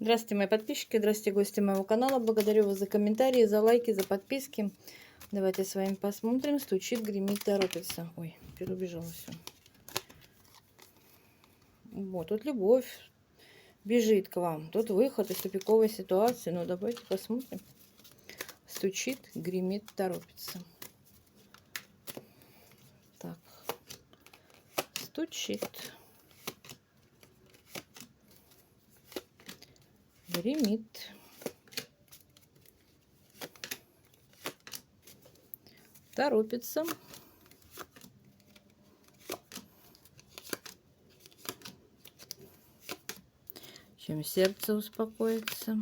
Здравствуйте, мои подписчики, здравствуйте, гости моего канала. Благодарю вас за комментарии, за лайки, за подписки. Давайте с вами посмотрим. Стучит, гремит, торопится. Ой, переубежала все. Вот, тут любовь бежит к вам. Тут выход из тупиковой ситуации. Ну, давайте посмотрим. Стучит, гремит, торопится. Так. Стучит. Гремит. Торопится. Чем сердце успокоится.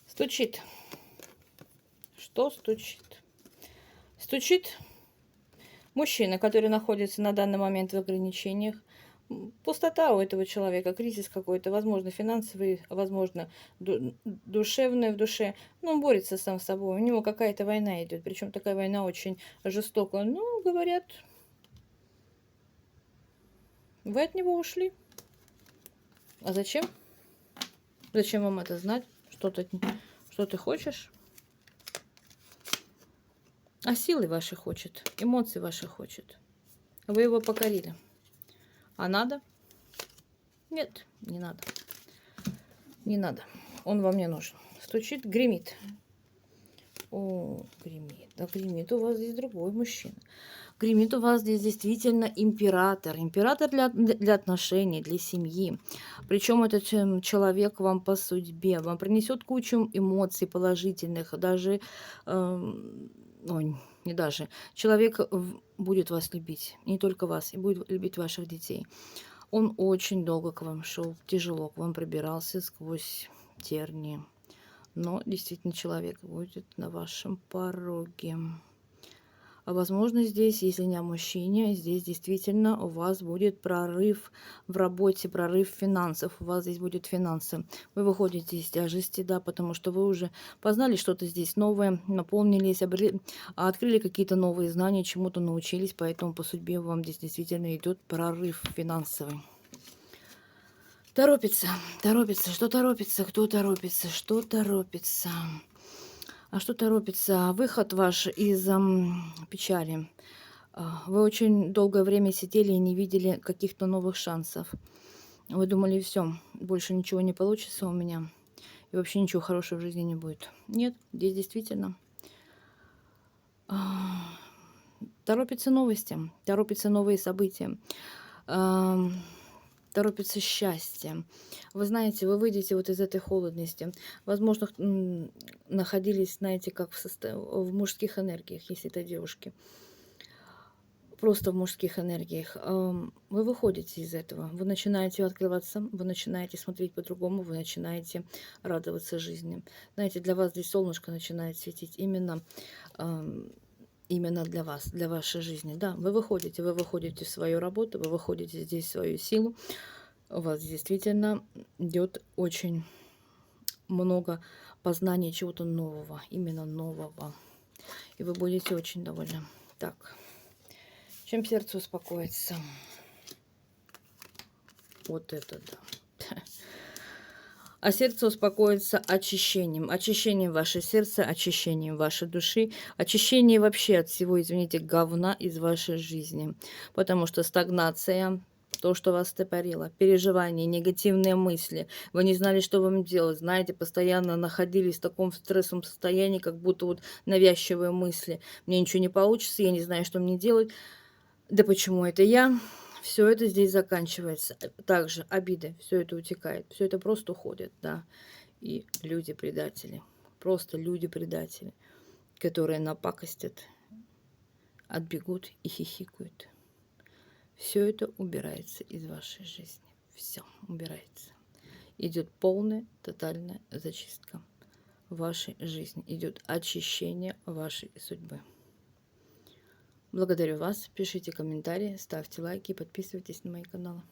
Стучит. Что стучит? Стучит мужчина, который находится на данный момент в ограничениях. Пустота у этого человека, кризис какой-то, возможно, финансовый, возможно, душевный в душе. Но он борется сам с собой. У него какая-то война идет. Причем такая война очень жестокая. Ну, говорят, вы от него ушли. А зачем? Зачем вам это знать? Что ты хочешь? А силы ваши хочет, эмоции ваши хочет. Вы его покорили. А надо? Нет, не надо. Не надо. Он вам не нужен. Стучит, гремит. О, гремит. Да гремит у вас здесь другой мужчина. Гремит у вас здесь действительно император. Император для отношений, для семьи. Причем этот человек вам по судьбе. Вам принесет кучу эмоций положительных. Даже, ой, не даже. Человек будет вас любить. Не только вас. И будет любить ваших детей. Он очень долго к вам шел. Тяжело к вам пробирался сквозь тернии. Но действительно человек будет на вашем пороге. А возможно, здесь, если не о мужчине, здесь действительно у вас будет прорыв в работе, прорыв финансов. У вас здесь будет финансы. Вы выходите из тяжести, да, потому что вы уже познали что-то здесь новое, наполнились, открыли какие-то новые знания, чему-то научились, поэтому по судьбе вам здесь действительно идет прорыв финансовый. Торопится, торопится, что торопится, кто торопится, что торопится. А что торопится? Выход ваш из печали. Вы очень долгое время сидели и не видели каких-то новых шансов. Вы думали, все, больше ничего не получится у меня. И вообще ничего хорошего в жизни не будет. Нет, здесь действительно торопятся новости, торопятся новые события. Торопится счастье. Вы знаете, вы выйдете вот из этой холодности. Возможно, находились, знаете, как в мужских энергиях, если это девушки. Просто в мужских энергиях. Вы выходите из этого. Вы начинаете открываться, вы начинаете смотреть по-другому, вы начинаете радоваться жизни. Знаете, для вас здесь солнышко начинает светить именно для вас, для вашей жизни. Да, вы выходите в свою работу, вы выходите здесь в свою силу. У вас действительно идет очень много познания чего-то нового, именно нового. И вы будете очень довольны. Так, чем сердце успокоится? Вот это да. А сердце успокоится очищением. Очищением ваше сердце, очищением вашей души, очищением вообще от всего, извините, говна из вашей жизни. Потому что стагнация, то, что вас стопорило, переживания, негативные мысли, вы не знали, что вам делать, знаете, постоянно находились в таком стрессовом состоянии, как будто вот навязчивые мысли. Мне ничего не получится, я не знаю, что мне делать. Да почему это я? Все это здесь заканчивается. Также обиды, все это утекает, все это просто уходит, да. И люди-предатели, просто люди-предатели, которые напакостят, отбегут и хихикают. Все это убирается из вашей жизни. Все убирается. Идет полная, тотальная зачистка вашей жизни. Идет очищение вашей судьбы. Благодарю вас. Пишите комментарии, ставьте лайки и подписывайтесь на мои каналы.